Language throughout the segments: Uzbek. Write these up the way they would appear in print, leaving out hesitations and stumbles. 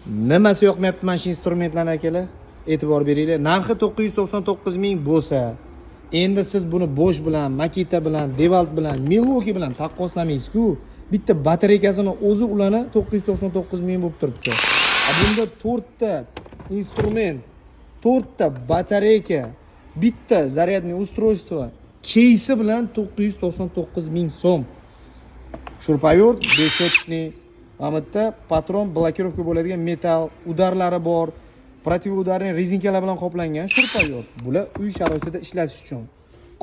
Nimasi yoqmayapti mana shu instrumentlarni akalar? E'tibor beringlar. Narxi 999 ming bo'lsa, endi siz buni Bosch bilan, Makita bilan, Dewalt bilan, Milwaukee bilan taqqoslamaysiz-ku. Bitta batareykasini o'zi ulani 999 ming bo'lib turibdi. Bunda 4 ta instrument, 4 ta batareyka, bitta zaryadniy устройство, кейsi bilan 999 ming so'm. Shurpayurt, beshotniy, amatda patron blokirovka bo'ladigan metal udarlari bor. Protivudarning rezinkalar bilan qoplangan shurpayurt. Bular uy sharoitida ishlatish uchun.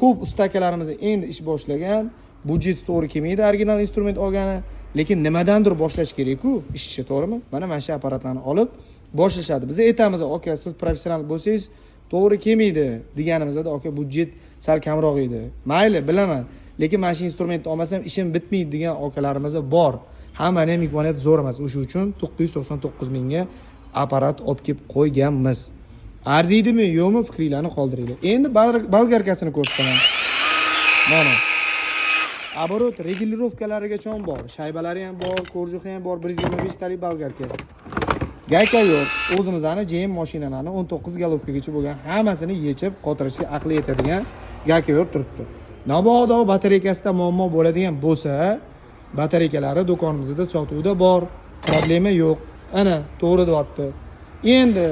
Ko'p ustakalarimiz endi ish boshlagan. Budjet to'g'ri kelmaydi original instrument olgani, lekin nimadandir boshlash kerak-ku, ishchi, to'g'rimi? Mana shu apparatlarni olib boshlashadi. Biz aytamiz, "Aka, siz professional bo'lsangiz, to'g'ri kelmaydi" deganimizda, "Aka, budjet sal kamroq edi." Mayli, bilaman. Lekin mana shu instrumentni olmasam ishim bitmaydi degan akalarimiz bor. Hammaning ham imkoniyati zo'r emas. O'sha uchun 999 mingga apparat olib kelib qo'yganmiz. Arziydimi, yo'qmi, fikringizni qoldiringlar. Endi bolgarkasini ko'rsataman. Mana. Оборот regulirovkalarigacha ham bor. Shaybalari ham bor, korjuxi ham bor, 125 talik bolgarka. Gayka yo'q. O'zimizning JM mashinalarni 19 galovkagacha bo'lgan hammasini yechib qotirishga aqli yetadigan gayka yo'q turibdi. Nabodo batareykasida muammo bo'ladigan bo'lsa, batareykalari do'konimizda sotuvda bor, problema yo'q. Ana, to'g'ri deyapti. Endi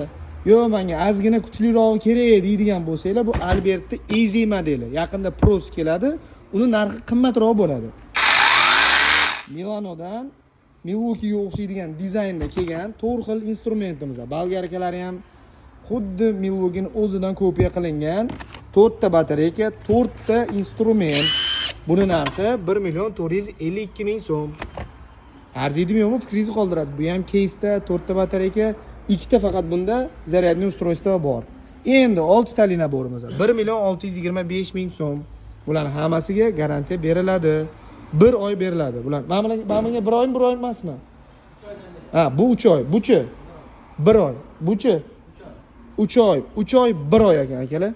yo'q, menga ozgina kuchliroq kerak deydigan bo'lsanglar, bu Albertni Easy modeli. Yaqinda Pros keladi, uni narxi qimmatroq bo'ladi. Milanodan Milwaukee'ga o'xshaydigan dizaynda kelgan 4 xil instrumentimiz bor. Bolgarkalari ham xuddi Milwaukee'ning o'zidan kopiya qilingan 4 ta batareyka, 4 ta instrument. Buni narxi 1,452 ming so'm. Arziydimi yo'qmi, fikringizni qoldirasiz. Bu ham keysda 4 ta batareyka, 2 ta faqat bunda zaryadniy устройство bor. Endi 6 talik naborimiz bor. 1,625 ming so'm. Bularning hammasiga garantiya beriladi. 1 oy beriladi. Bular menga 1 oy emasmi? Ha, bu 3 oy. Buchi 1 oy. Buchi 3 oy. 3 oy 1 oy ekan akalar.